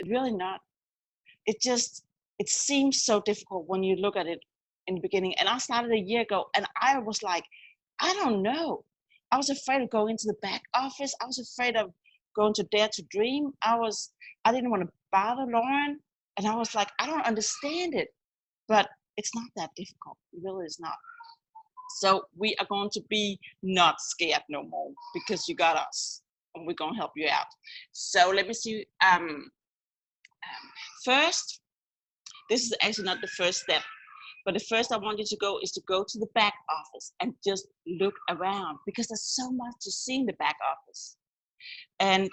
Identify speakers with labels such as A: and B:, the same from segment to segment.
A: really not. It seems so difficult when you look at it in the beginning. And I started a year ago, and I was like, I don't know. I was afraid of going into the back office. I was afraid of going to Dare to Dream. I didn't want to bother Lauren. And I was like, I don't understand it. But it's not that difficult. It really is not. So we are going to be not scared no more, because you got us, and we're going to help you out. So let me see. First, this is actually not the first step, but the first I want you to go is to go to the back office and just look around, because there's so much to see in the back office. And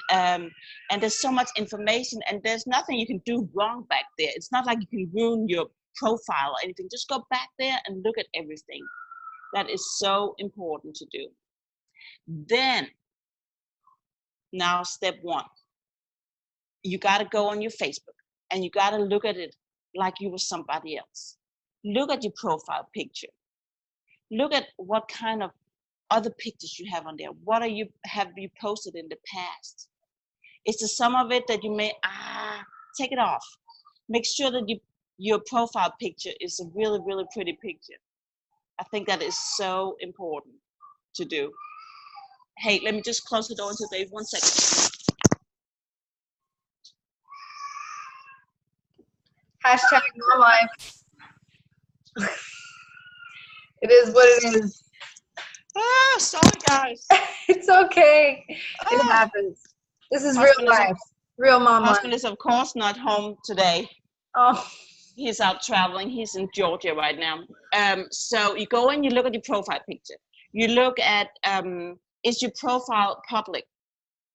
A: there's so much information, and there's nothing you can do wrong back there. It's not like you can ruin your profile or anything. Just go back there and look at everything. That is so important to do. Then, now step one, you got to go on your Facebook, and you got to look at it like you were somebody else. Look at your profile picture. Look at what kind of other pictures you have on there. What have you posted in the past? Is there some of it that you may take it off? Make sure that your profile picture is a really, really pretty picture. I think that is so important to do. Hey, let me just close the door into Dave 1 second.
B: Hashtag more life. It is what it is.
A: Sorry guys.
B: It's okay. It happens. This is real life. Real mom life.
A: Husband is of course not home today.
B: Oh.
A: He's out traveling. He's in Georgia right now. So you go in, you look at your profile picture. You look at, is your profile public?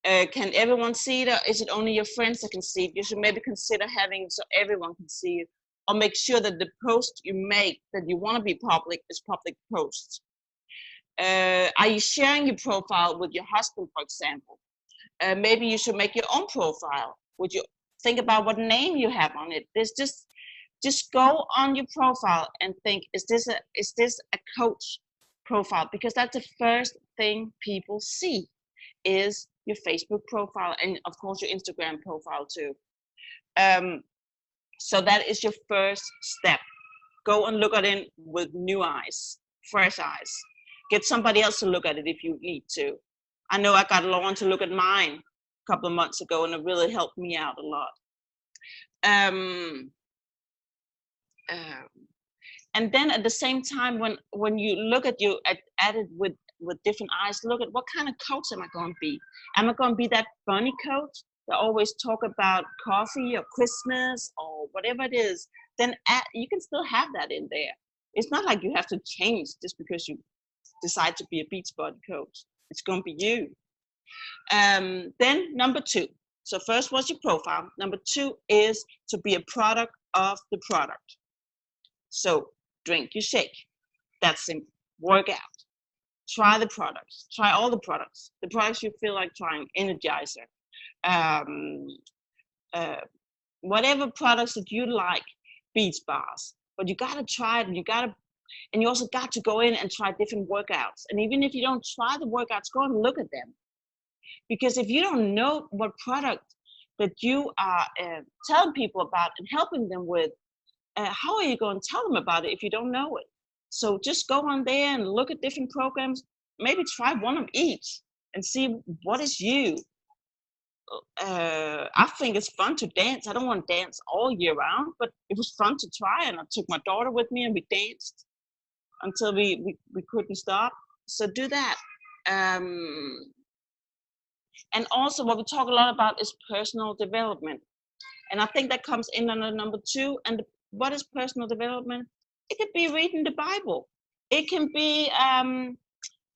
A: Can everyone see it, or is it only your friends that can see it? You should maybe consider having so everyone can see it, or make sure that the post you make that you want to be public is public posts. Are you sharing your profile with your husband, for example? Maybe you should make your own profile. Would you think about what name you have on it? There's just go on your profile and think, is this a coach profile? Because that's the first thing people see is your Facebook profile, and of course your Instagram profile too. So that is your first step. Go and look at it with new eyes, fresh eyes. Get somebody else to look at it if you need to. I know I got Lauren to look at mine a couple of months ago, and it really helped me out a lot. And then at the same time, when you look at it with different eyes, look at what kind of coach am I going to be? Am I going to be that funny coach that always talk about coffee or Christmas or whatever it is? Then you can still have that in there. It's not like you have to change just because you decide to be a Beachbody coach. It's going to be you. Then number 2. So first was your profile. Number 2 is to be a product of the product. So drink your shake. That's simple. Work out. Try the products. Try all the products. The products you feel like trying. Energizer. Whatever products that you like. Beach bars. But you got to try it, and you also got to go in and try different workouts. And even if you don't try the workouts, go and look at them. Because if you don't know what product that you are telling people about and helping them with, how are you going to tell them about it if you don't know it? So just go on there and look at different programs. Maybe try one of each and see what is you. I think it's fun to dance. I don't want to dance all year round, but it was fun to try. And I took my daughter with me and we danced until we couldn't stop. So do that. And also what we talk a lot about is personal development. And I think that comes in under number 2. And what is personal development? It could be reading the Bible. It can be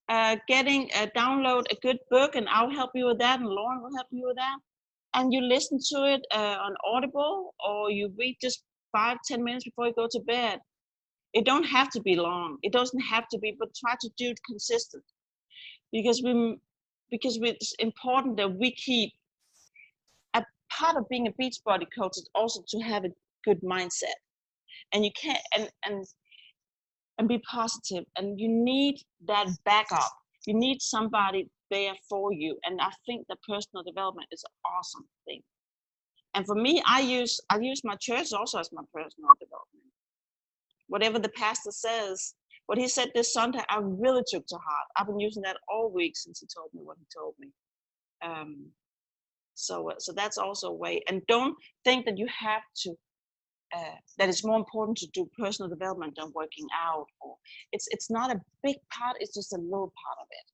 A: download a good book, and I'll help you with that, and Lauren will help you with that. And you listen to it on Audible, or you read just 5-10 minutes before you go to bed. It don't have to be long. It doesn't have to be, but try to do it consistent. Because it's important that we keep a part of being a Beachbody coach is also to have a good mindset, and you can't and be positive, and you need that backup. You need somebody there for you, and I think that personal development is an awesome thing. And for me, I use my church also as my personal development. Whatever the pastor says, what he said this Sunday, I really took to heart. I've been using that all week since he told me what he told me. So that's also a way. And don't think that you have to, that it's more important to do personal development than working out. Or it's not a big part, it's just a little part of it.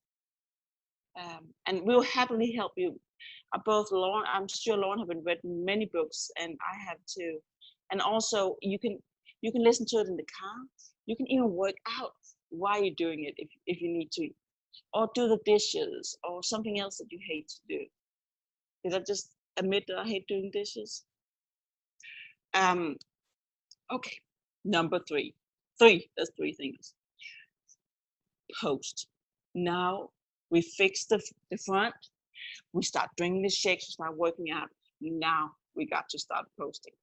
A: And we'll happily help you. Both Lauren, I'm sure Lauren have been written many books, and I have too. And also you can listen to it in the car. You can even work out while you're doing it if you need to, or do the dishes or something else that you hate to do. Did I just admit that I hate doing dishes? Okay, number 3. There's 3 things. Post. Now we fix the front. We start drinking the shakes, we start working out. Now we got to start posting.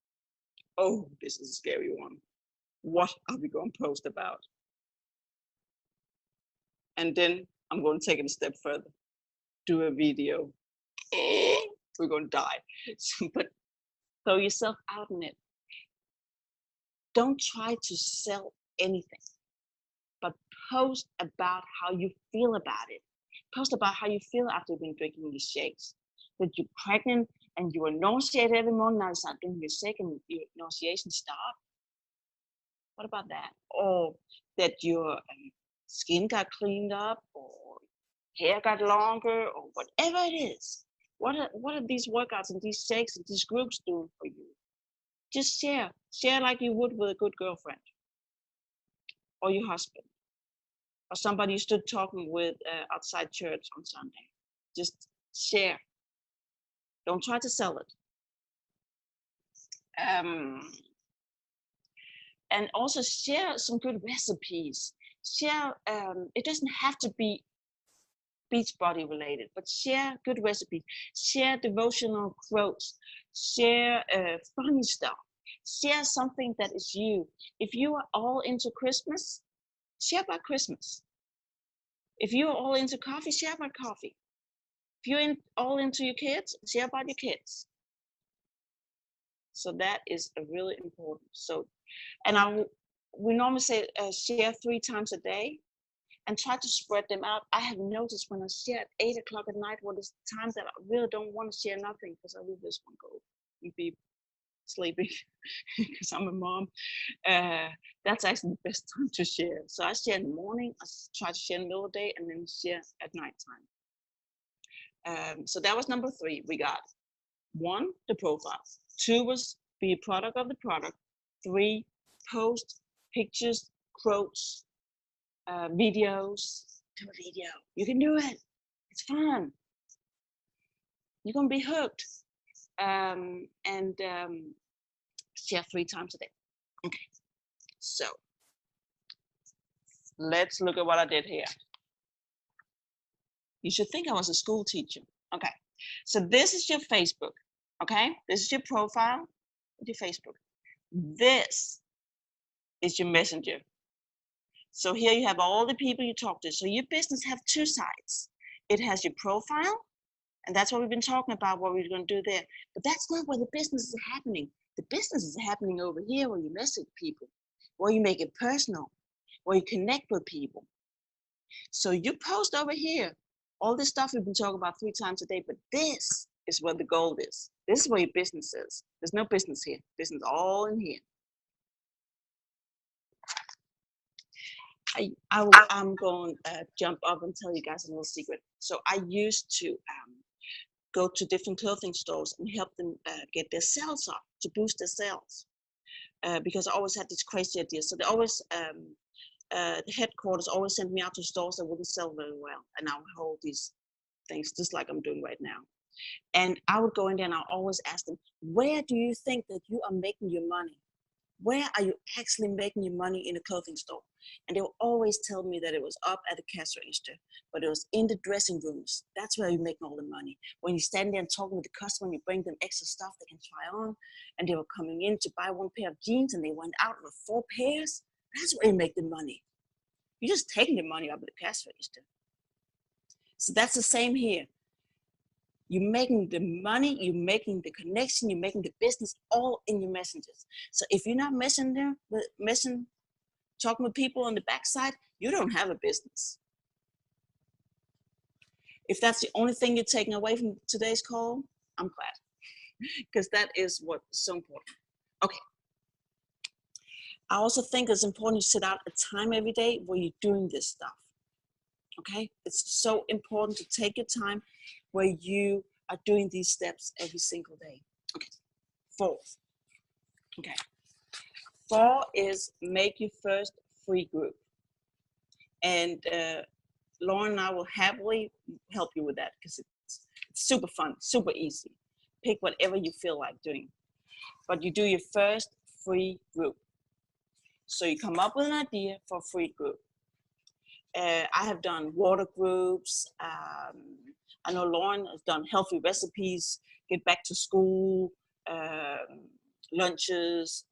A: Oh, this is a scary one. What are we going to post about? And then I'm going to take it a step further. Do a video. We're going to die. But throw yourself out in it. Don't try to sell anything, but post about how you feel about it. Post about how you feel after you've been drinking these shakes. That you're pregnant and you are nauseated every morning. Now you start drinking your shake and your nauseation stop. What about that? Or that your skin got cleaned up, or hair got longer, or whatever it is. What are these workouts and these shakes and these groups doing for you? Just share like you would with a good girlfriend, or your husband, or somebody you stood talking with outside church on Sunday. Just share. Don't try to sell it. And also share some good recipes. Share, it doesn't have to be Beachbody related, but share good recipes. Share devotional quotes. Share funny stuff. Share something that is you. If you are all into Christmas, share about Christmas. If you are all into coffee, share about coffee. If you're all into your kids, share about your kids. So that is a really important. So, and we normally say share 3 times a day, and try to spread them out. I have noticed when I share at 8 o'clock at night, well, there's times that I really don't want to share nothing because I really just want to go and be sleeping because I'm a mom. That's actually the best time to share. So I share in the morning, I try to share in the middle of the day, and then share at nighttime. So that was number 3. We got 1, the profile. 2 was be a product of the product. 3, post pictures, quotes, videos. Do a video. You can do it. It's fun. You're gonna be hooked. Share 3 times a day. Okay. So let's look at what I did here. You should think I was a school teacher. Okay. So this is your Facebook. Okay. This is your profile with your Facebook. This is your Messenger. So here you have all the people you talk to. So your business have 2 sides. It has your profile, and that's what we've been talking about, what we're going to do there. But that's not where the business is happening. The business is happening over here where you message people, where you make it personal, where you connect with people. So you post over here, all this stuff we've been talking about 3 times a day, but this is where the gold is. This is where your business is. There's no business here. Business all in here. I'm going to jump up and tell you guys a little secret. So I used to go to different clothing stores and help them get their sales up, to boost their sales. Because I always had this crazy idea. So they always, the headquarters always sent me out to stores that wouldn't sell very well. And I would hold these things just like I'm doing right now. And I would go in there and I always ask them, where do you think that you are making your money? Where are you actually making your money in a clothing store? And they will always tell me that it was up at the cash register, but it was in the dressing rooms. That's where you're making all the money. When you stand there and talking with the customer, and you bring them extra stuff they can try on, and they were coming in to buy 1 pair of jeans and they went out with 4 pairs. That's where you make the money. You're just taking the money up at the cash register. So that's the same here. You're making the money, you're making the connection, you're making the business all in your messengers. So if you're not talking with people on the backside, you don't have a business. If that's the only thing you're taking away from today's call, I'm glad, because that is what's so important. Okay. I also think it's important you set out a time every day where you're doing this stuff. Okay? It's so important to take your time where you are doing these steps every single day. Okay. 4th. Okay. 4 is make your first free group. And Lauren and I will happily help you with that because it's super fun, super easy. Pick whatever you feel like doing. But you do your first free group. So you come up with an idea for a free group. I have done water groups. I know Lauren has done healthy recipes, get back to school, lunches.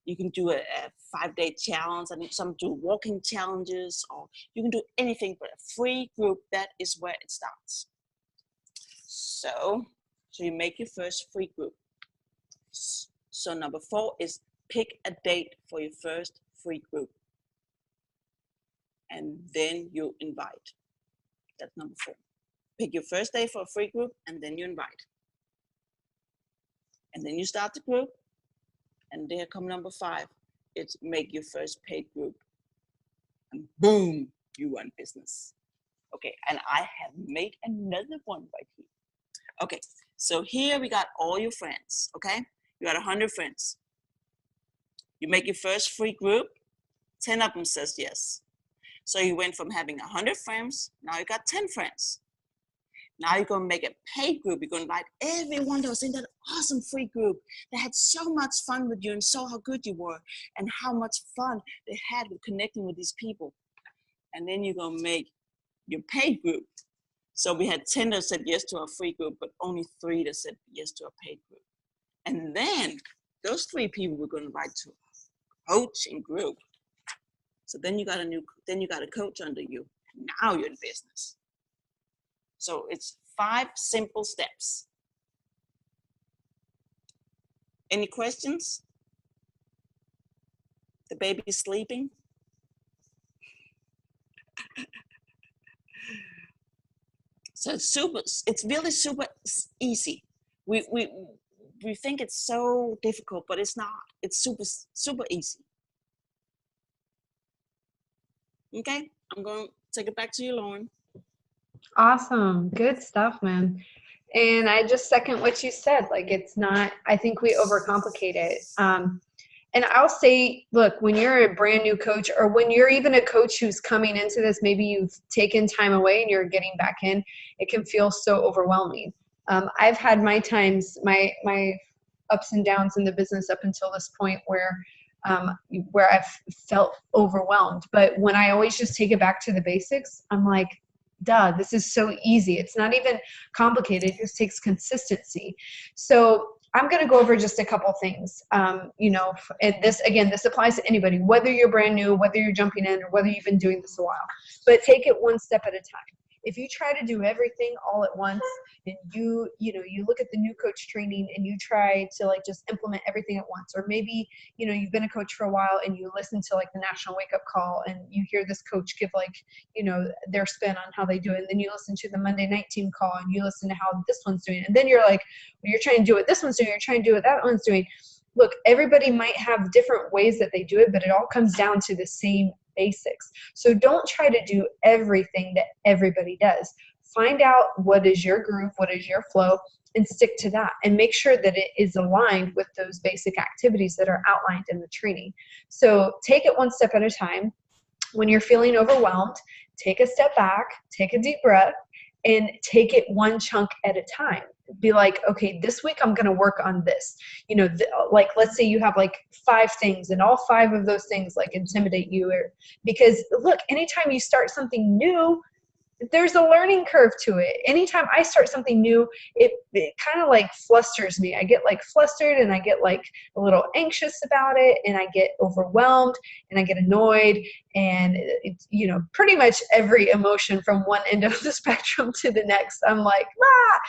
A: You can do a 5-day challenge. I mean, some do walking challenges, or you can do anything but a free group. That is where it starts. So you make your first free group. So number 4 is pick a date for your first free group. And then you invite. That's number 4. Pick your first day for a free group, and then you invite. And then you start the group. And there come number 5. It's make your first paid group. And boom, you run business. Okay, and I have made another one right here. Okay, so here we got all your friends, okay? You got 100 friends. You make your first free group, 10 of them says yes. So you went from having 100 friends, now you got 10 friends. Now you're going to make a paid group. You're going to invite everyone that was in that awesome free group that had so much fun with you and saw how good you were and how much fun they had with connecting with these people. And then you're going to make your paid group. So we had 10 that said yes to our free group, but only 3 that said yes to a paid group. And then those 3 people we're going to invite to a coaching group. So then you got a coach under you. Now you're in business. So it's 5 simple steps. Any questions? The baby's sleeping? So it's really super easy. We think it's so difficult, but it's not. It's super easy. Okay, I'm going to take it back to you, Lauren.
B: Awesome. Good stuff, man. And I just second what you said. Like, it's not, I think we overcomplicate it. And I'll say, look, when you're a brand new coach, or when you're even a coach who's coming into this, maybe you've taken time away and you're getting back in, it can feel so overwhelming. I've had my times, my ups and downs in the business up until this point where I've felt overwhelmed. But when I always just take it back to the basics, I'm like, duh, this is so easy. It's not even complicated. It just takes consistency. So I'm going to go over just a couple things. And this applies to anybody, whether you're brand new, whether you're jumping in, or whether you've been doing this a while. But take it one step at a time. If you try to do everything all at once, and you look at the new coach training and you try to like just implement everything at once, or maybe, you've been a coach for a while and you listen to like the National Wake Up Call and you hear this coach give like, their spin on how they do it. And then you listen to the Monday Night Team call and you listen to how this one's doing it. And then you're like, well, you're trying to do what this one's doing. You're trying to do what that one's doing. Look, everybody might have different ways that they do it, but it all comes down to the same basics. So don't try to do everything that everybody does. Find out what is your groove, what is your flow, and stick to that, and make sure that it is aligned with those basic activities that are outlined in the training. So take it one step at a time. When you're feeling overwhelmed, take a step back, take a deep breath, and take it one chunk at a time. Be like, okay, this week I'm going to work on this. Like, let's say you have like 5 things and all 5 of those things like intimidate you, or because look, anytime you start something new, there's a learning curve to it. Anytime I start something new, it kind of like flusters me. I get like flustered and I get like a little anxious about it, and I get overwhelmed and I get annoyed, and it's, you know, pretty much every emotion from one end of the spectrum to the next. I'm like, ah!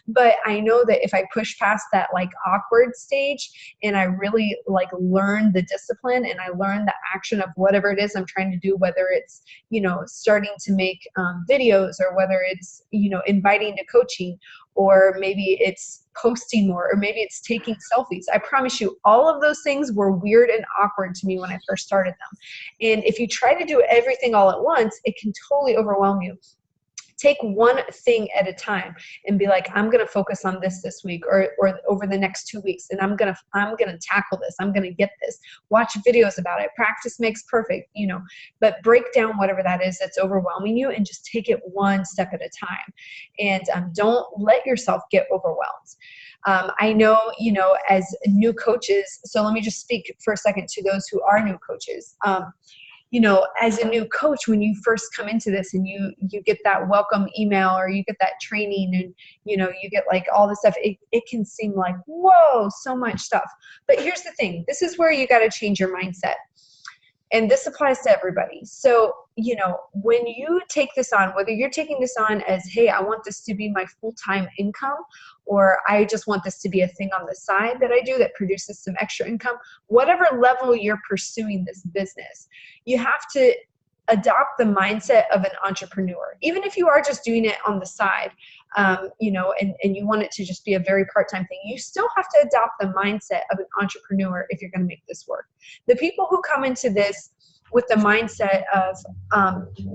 B: But I know that if I push past that like awkward stage and I really like learn the discipline and I learn the action of whatever it is I'm trying to do, whether it's, you know, starting to make videos, or whether it's, you know, inviting to coaching, or maybe it's posting more, or maybe it's taking selfies. I promise you, all of those things were weird and awkward to me when I first started them. And if you try to do everything all at once, it can totally overwhelm you. Take one thing at a time and be like, I'm going to focus on this week, or over the next 2 weeks, and I'm going to tackle this. I'm going to get this. Watch videos about it. Practice makes perfect, you know, but break down whatever that is that's overwhelming you and just take it one step at a time. And don't let yourself get overwhelmed. I know, you know, as new coaches, so let me just speak for a second to those who are new coaches. You know, as a new coach, when you first come into this and you get that welcome email, or you get that training, and, you know, you get like all this stuff, it can seem like, whoa, so much stuff. But here's the thing. This is where you got to change your mindset. And this applies to everybody. So, you know, when you take this on, whether you're taking this on as, hey, I want this to be my full-time income, or I just want this to be a thing on the side that I do that produces some extra income, whatever level you're pursuing this business, you have to adopt the mindset of an entrepreneur. Even if you are just doing it on the side, you know, and you want it to just be a very part-time thing, you still have to adopt the mindset of an entrepreneur if you're going to make this work. The people who come into this with the mindset of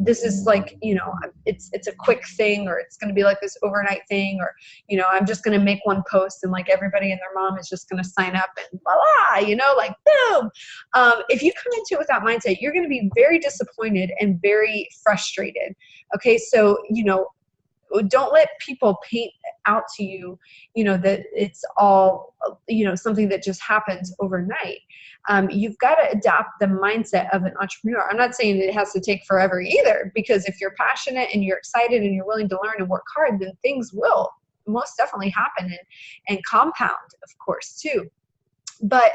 B: this is like, you know, it's a quick thing, or it's going to be like this overnight thing, or, you know, I'm just going to make one post and like everybody and their mom is just going to sign up and voila, you know, like boom. If you come into it with that mindset, you're going to be very disappointed and very frustrated. Okay, so, you know, don't let people paint out to you, you know, that it's all, you know, something that just happens overnight. You've got to adopt the mindset of an entrepreneur. I'm not saying it has to take forever either, because if you're passionate and you're excited and you're willing to learn and work hard, then things will most definitely happen and compound, of course, too. But,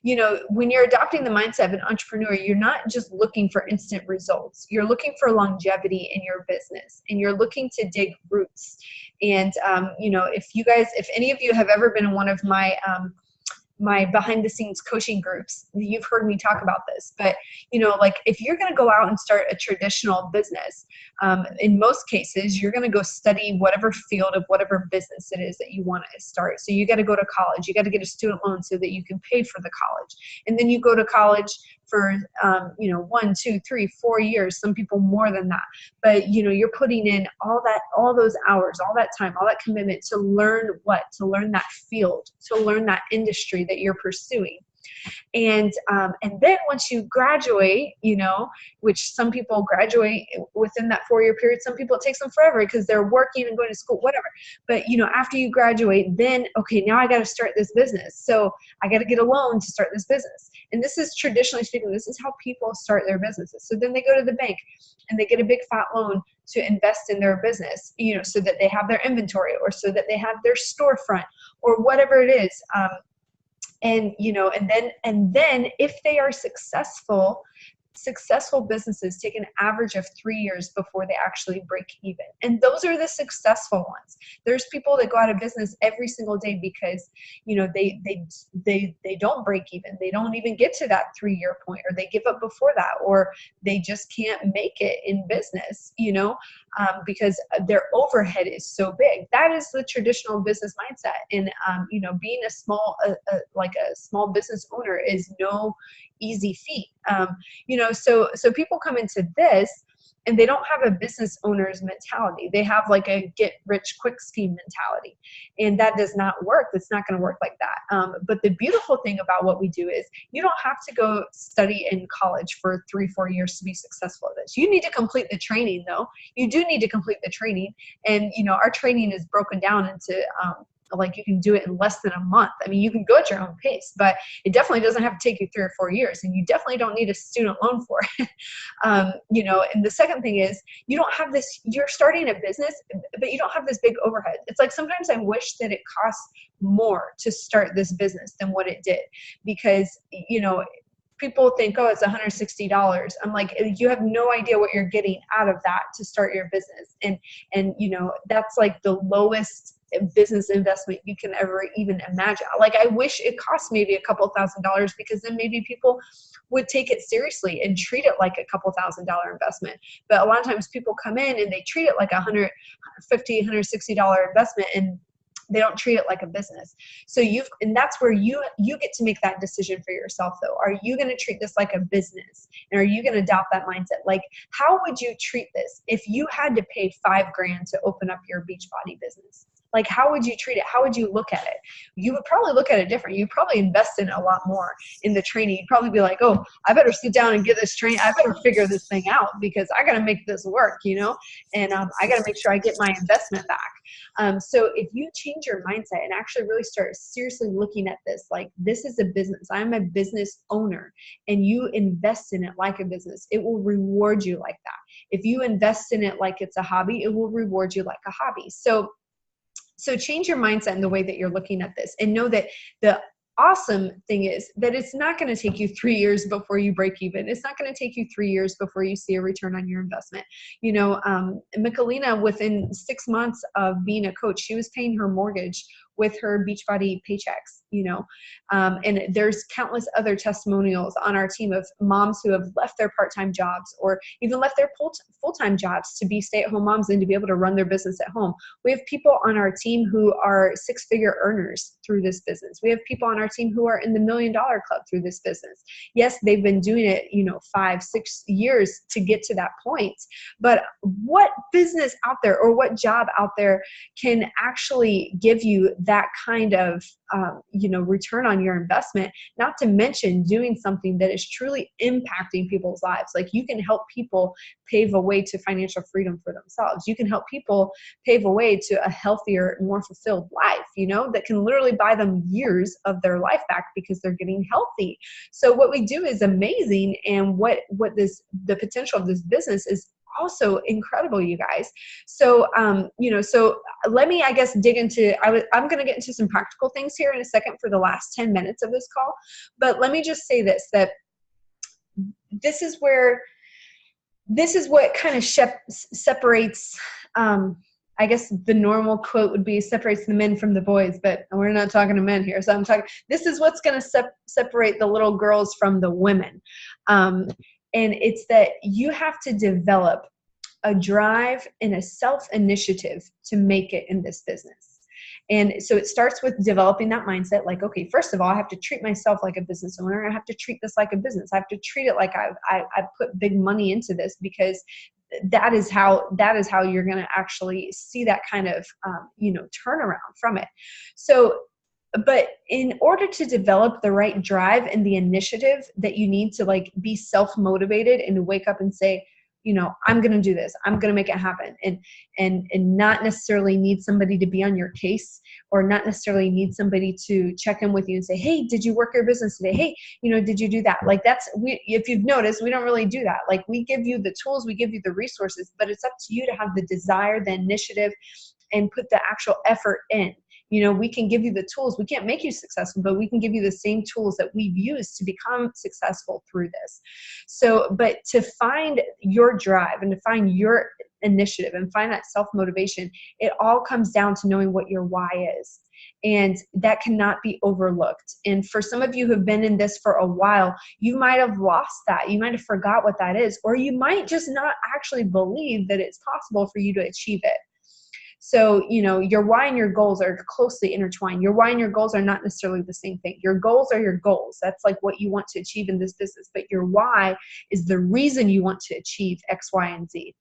B: you know, when you're adopting the mindset of an entrepreneur, you're not just looking for instant results. You're looking for longevity in your business, and you're looking to dig roots. And, you know, if any of you have ever been in one of my behind the scenes coaching groups, you've heard me talk about this. But, you know, like if you're going to go out and start a traditional business, in most cases, you're going to go study whatever field of whatever business it is that you want to start. So you got to go to college. You got to get a student loan so that you can pay for the college. And then you go to college for, you know, 1, 2, 3, 4 years, some people more than that. But, you know, you're putting in all those hours, all that time, all that commitment to learn that field, to learn that industry that you're pursuing. And then once you graduate, you know, which some people graduate within that 4-year period, some people it takes them forever because they're working and going to school, whatever. But, you know, after you graduate, then, okay, now I got to start this business. So I got to get a loan to start this business. And this is traditionally speaking, this is how people start their businesses. So then they go to the bank and they get a big fat loan to invest in their business, you know, so that they have their inventory, or so that they have their storefront, or whatever it is. And, you know, and then if they are successful businesses take an average of 3 years before they actually break even. And those are the successful ones. There's people that go out of business every single day because, you know, they don't break even. They don't even get to that 3-year point, or they give up before that, or they just can't make it in business, you know, because their overhead is so big. That is the traditional business mindset. And, you know, being a small business owner is no easy feat. You know, so people come into this and they don't have a business owner's mentality. They have like a get rich quick scheme mentality, and that does not work. It's not going to work like that. But the beautiful thing about what we do is you don't have to go study in college for 3-4 years to be successful at this. You need to complete the training, though. You do need to complete the training. And, you know, our training is broken down into like you can do it in less than a month. I mean, you can go at your own pace, but it definitely doesn't have to take you 3 or 4 years, and you definitely don't need a student loan for it. You know, and the second thing is you don't have this, you're starting a business, but you don't have this big overhead. It's like sometimes I wish that it costs more to start this business than what it did, because, you know, people think, oh, it's $160. I'm like, you have no idea what you're getting out of that to start your business. And, you know, that's like the lowest business investment you can ever even imagine. Like, I wish it cost maybe a couple $1,000s, because then maybe people would take it seriously and treat it like a couple $1,000 investment. But a lot of times people come in and they treat it like $150, $160 investment, and they don't treat it like a business. So and that's where you get to make that decision for yourself though. Are you going to treat this like a business? And are you going to adopt that mindset? Like, how would you treat this if you had to pay $5,000 to open up your Beachbody business? Like, how would you treat it? How would you look at it? You would probably look at it different. You'd probably invest in it a lot more in the training. You'd probably be like, oh, I better sit down and get this training. I better figure this thing out, because I got to make this work, you know, and I got to make sure I get my investment back. So if you change your mindset and actually really start seriously looking at this, like, this is a business, I'm a business owner, and you invest in it like a business, it will reward you like that. If you invest in it like it's a hobby, it will reward you like a hobby. So change your mindset in the way that you're looking at this, and know that the awesome thing is that it's not going to take you 3 years before you break even. It's not going to take you 3 years before you see a return on your investment. You know, Michelina, within 6 months of being a coach, she was paying her mortgage with her Beachbody paychecks, you know, and there's countless other testimonials on our team of moms who have left their part-time jobs, or even left their full-time jobs to be stay-at-home moms and to be able to run their business at home. We have people on our team who are 6-figure earners through this business. We have people on our team who are in the $1 Million Club through this business. Yes, they've been doing it, you know, 5-6 years to get to that point. But what business out there, or what job out there, can actually give you that kind of, you know, return on your investment? Not to mention doing something that is truly impacting people's lives. Like, you can help people pave a way to financial freedom for themselves. You can help people pave a way to a healthier, more fulfilled life, you know, that can literally buy them years of their life back because they're getting healthy. So what we do is amazing. And the potential of this business is also incredible, you guys. So, you know, so let me, I guess, dig into, I'm going to get into some practical things here in a second for the last 10 minutes of this call. But let me just say this, that this is what kind of separates, I guess the normal quote would be separates the men from the boys, but we're not talking to men here. So I'm talking, this is what's going to separate the little girls from the women. And it's that you have to develop a drive and a self-initiative to make it in this business. And so it starts with developing that mindset. Like, okay, first of all, I have to treat myself like a business owner. I have to treat this like a business. I have to treat it like I've put big money into this, because that is how you're going to actually see that kind of, you know, turnaround from it. So, but in order to develop the right drive and the initiative that you need to, like, be self-motivated and to wake up and say, you know, I'm going to do this, I'm going to make it happen, and not necessarily need somebody to be on your case, or not necessarily need somebody to check in with you and say, hey, did you work your business today? Hey, you know, did you do that? Like, if you've noticed, we don't really do that. Like, we give you the tools, we give you the resources, but it's up to you to have the desire, the initiative, and put the actual effort in. You know, we can give you the tools. We can't make you successful, but we can give you the same tools that we've used to become successful through this. So, but to find your drive and to find your initiative and find that self-motivation, it all comes down to knowing what your why is. And that cannot be overlooked. And for some of you who have been in this for a while, you might have lost that. You might have forgot what that is, or you might just not actually believe that it's possible for you to achieve it. So, you know, your why and your goals are closely intertwined. Your why and your goals are not necessarily the same thing. Your goals are your goals. That's like what you want to achieve in this business. But your why is the reason you want to achieve X, Y, and Z.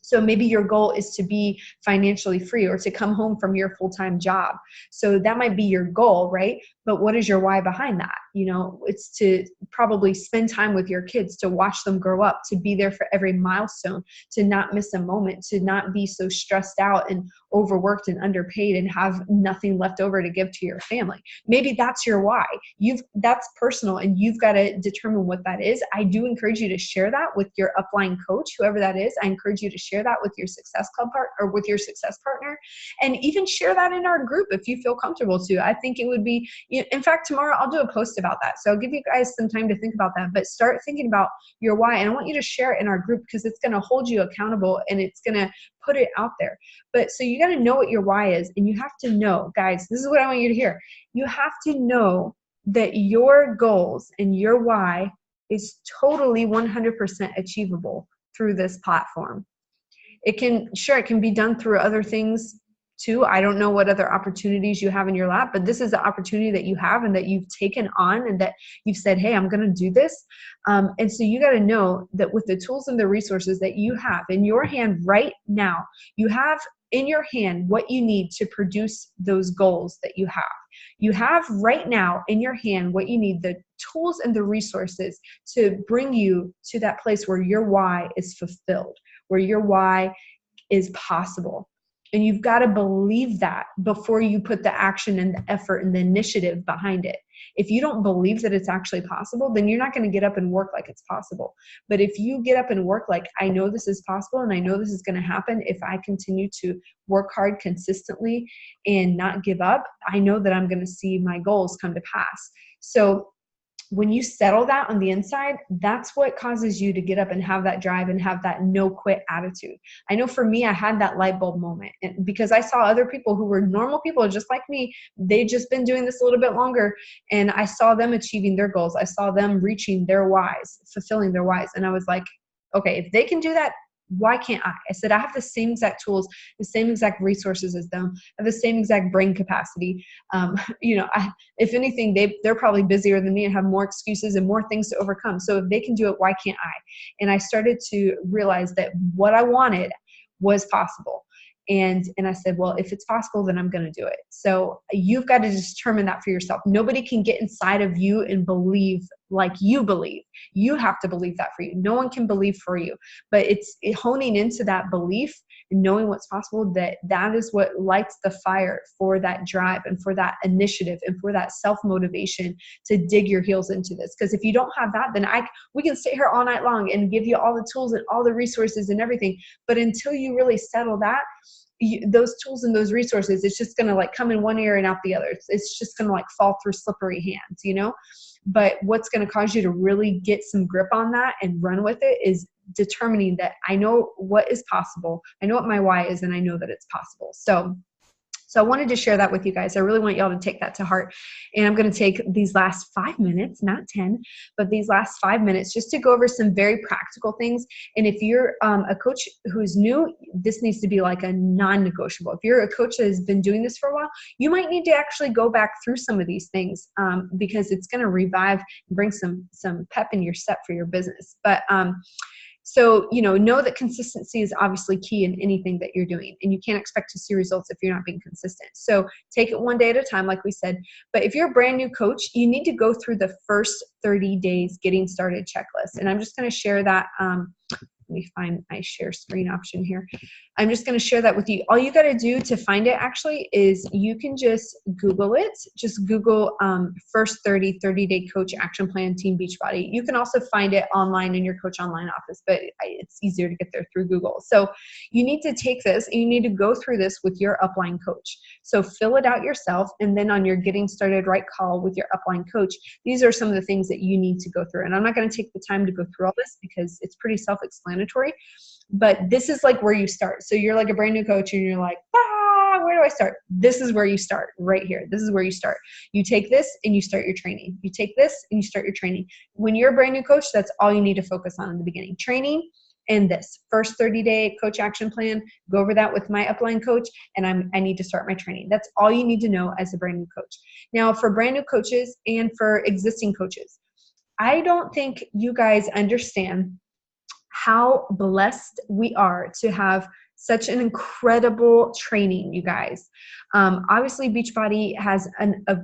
B: So maybe your goal is to be financially free or to come home from your full-time job. So that might be your goal, right? But what is your why behind that? You know, it's to probably spend time with your kids, to watch them grow up, to be there for every milestone, to not miss a moment, to not be so stressed out and overworked and underpaid and have nothing left over to give to your family. Maybe that's your why. That's personal, and you've got to determine what that is. I do encourage you to share that with your upline coach, whoever that is. I encourage you to share that with your success club or with your success partner, and even share that in our group if you feel comfortable to. I think it would be, in fact, tomorrow I'll do a post about that. So I'll give you guys some time to think about that, but start thinking about your why. And I want you to share it in our group because it's going to hold you accountable and it's going to put it out there. But so you got to know what your why is, and you have to know, guys, this is what I want you to hear. You have to know that your goals and your why is totally 100% achievable through this platform. It can be done through other things too. I don't know what other opportunities you have in your lap, but this is the opportunity that you have and that you've taken on and that you've said, hey, I'm going to do this. And so you got to know that with the tools and the resources that you have in your hand right now, you have in your hand what you need to produce those goals that you have. You have right now in your hand what you need, the tools and the resources to bring you to that place where your why is fulfilled, where your why is possible. And you've got to believe that before you put the action and the effort and the initiative behind it. If you don't believe that it's actually possible, then you're not going to get up and work like it's possible. But if you get up and work like, I know this is possible and I know this is going to happen if I continue to work hard consistently and not give up, I know that I'm going to see my goals come to pass. So when you settle that on the inside, that's what causes you to get up and have that drive and have that no quit attitude. I know for me, I had that light bulb moment because I saw other people who were normal people just like me. They'd just been doing this a little bit longer, and I saw them achieving their goals. I saw them reaching their whys, fulfilling their whys. And I was like, okay, if they can do that, why can't I? I said, I have the same exact tools, the same exact resources as them. I have the same exact brain capacity. If anything, they're probably busier than me and have more excuses and more things to overcome. So if they can do it, why can't I? And I started to realize that what I wanted was possible. And I said, well, if it's possible, then I'm going to do it. So you've got to determine that for yourself. Nobody can get inside of you and believe like you believe. You have to believe that for you. No one can believe for you. But it's honing into that belief and knowing what's possible, that is what lights the fire for that drive and for that initiative and for that self-motivation to dig your heels into this. Because if you don't have that, then we can sit here all night long and give you all the tools and all the resources and everything. But until you really settle that, those tools and those resources, it's just going to like come in one ear and out the other. It's just going to like fall through slippery hands, But what's going to cause you to really get some grip on that and run with it is determining that I know what is possible. I know what my why is, and I know that it's possible. So I wanted to share that with you guys. I really want y'all to take that to heart. And I'm going to take these last 5 minutes, not 10, but these last 5 minutes just to go over some very practical things. And if you're a coach who's new, this needs to be like a non-negotiable. If you're a coach that has been doing this for a while, you might need to actually go back through some of these things because it's going to revive and bring some pep in your step for your business. But so, know that consistency is obviously key in anything that you're doing, and you can't expect to see results if you're not being consistent. So take it one day at a time, like we said. But if you're a brand new coach, you need to go through the first 30 days getting started checklist. And I'm just going to share that. Let me find my share screen option here. I'm just going to share that with you. All you got to do to find it actually is you can just Google it. Just Google first 30-day coach action plan Team Beachbody. You can also find it online in your Coach Online office, but it's easier to get there through Google. So you need to take this and you need to go through this with your upline coach. So fill it out yourself, and then on your Getting Started Right call with your upline coach, these are some of the things that you need to go through. And I'm not going to take the time to go through all this because it's pretty self-explanatory, but this is like where you start. So you're like a brand new coach and you're like, where do I start? This is where you start right here. This is where you start. You take this and you start your training. You take this and you start your training. When you're a brand new coach, that's all you need to focus on in the beginning. Training and this first 30-day coach action plan. Go over that with my upline coach, and I need to start my training. That's all you need to know as a brand new coach. Now, for brand new coaches and for existing coaches, I don't think you guys understand how blessed we are to have such an incredible training, you guys. Obviously, Beachbody has a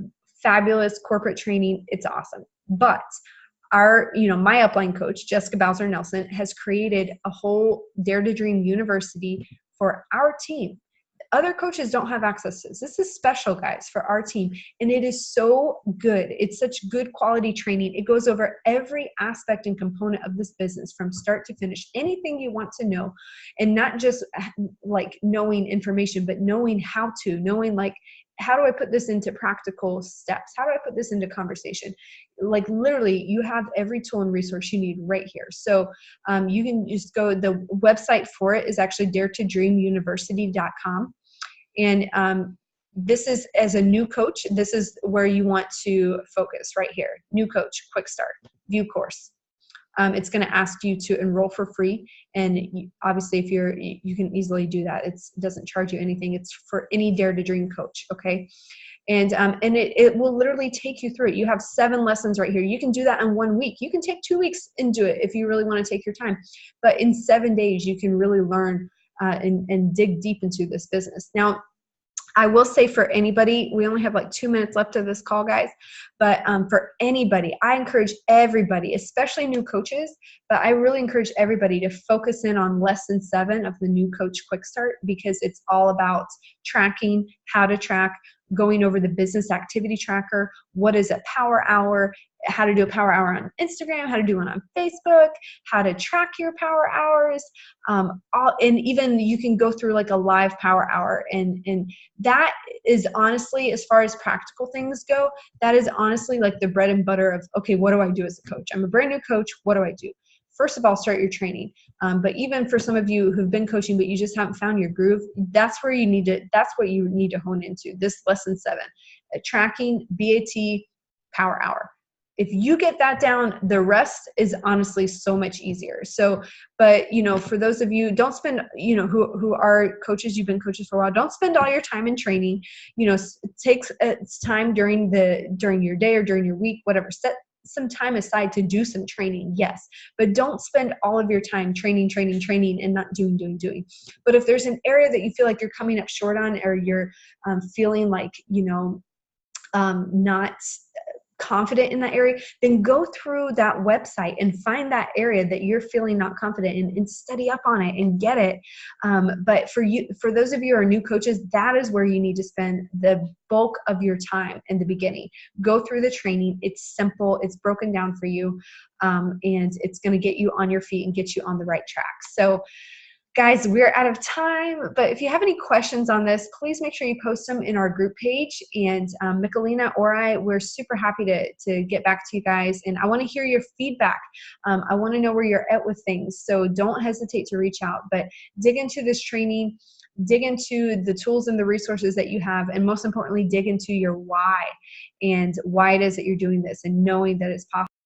B: fabulous corporate training. It's awesome. But my upline coach, Jessica Bowser Nelson, has created a whole Dare to Dream University for our team. Other coaches don't have access to this. This is special, guys, for our team. And it is so good. It's such good quality training. It goes over every aspect and component of this business from start to finish, anything you want to know, and not just like knowing information, but knowing how to, knowing like, how do I put this into practical steps? How do I put this into conversation? Like literally, you have every tool and resource you need right here. So you can just go, the website for it is actually daretodreamuniversity.com. And this is, as a new coach, this is where you want to focus right here. New coach, quick start, view course. It's going to ask you to enroll for free. And obviously, if you can easily do that. It doesn't charge you anything. It's for any Dare to Dream coach. Okay. And it will literally take you through it. You have 7 lessons right here. You can do that in 1 week. You can take 2 weeks and do it if you really want to take your time. But in 7 days, you can really learn and dig deep into this business. Now, I will say for anybody, we only have like 2 minutes left of this call, guys. But for anybody, I encourage everybody, especially new coaches, but I really encourage everybody to focus in on lesson 7 of the New Coach Quick Start, because it's all about tracking, how to track, going over the business activity tracker, what is a power hour, how to do a power hour on Instagram, how to do one on Facebook, how to track your power hours, and even you can go through like a live power hour. And that is honestly, as far as practical things go, that is honestly like the bread and butter of, okay, what do I do as a coach? I'm a brand new coach. What do I do? First of all, start your training. But even for some of you who've been coaching, but you just haven't found your groove, that's what you need to hone into. This lesson 7, tracking, BAT, power hour. If you get that down, the rest is honestly so much easier. So, but for those of you, don't spend, who are coaches, you've been coaches for a while, don't spend all your time in training. Take time during your day or during your week, whatever. Set some time aside to do some training, yes, but don't spend all of your time training and not doing. But if there's an area that you feel like you're coming up short on, or you're feeling like not confident in that area, then go through that website and find that area that you're feeling not confident in and study up on it and get it. But for those of you who are new coaches, that is where you need to spend the bulk of your time in the beginning. Go through the training. It's simple. It's broken down for you. And it's going to get you on your feet and get you on the right track. So guys, we're out of time, but if you have any questions on this, please make sure you post them in our group page. And Michelina or we're super happy to get back to you guys. And I want to hear your feedback. I want to know where you're at with things. So don't hesitate to reach out, but dig into this training, dig into the tools and the resources that you have, and most importantly, dig into your why and why it is that you're doing this, and knowing that it's possible.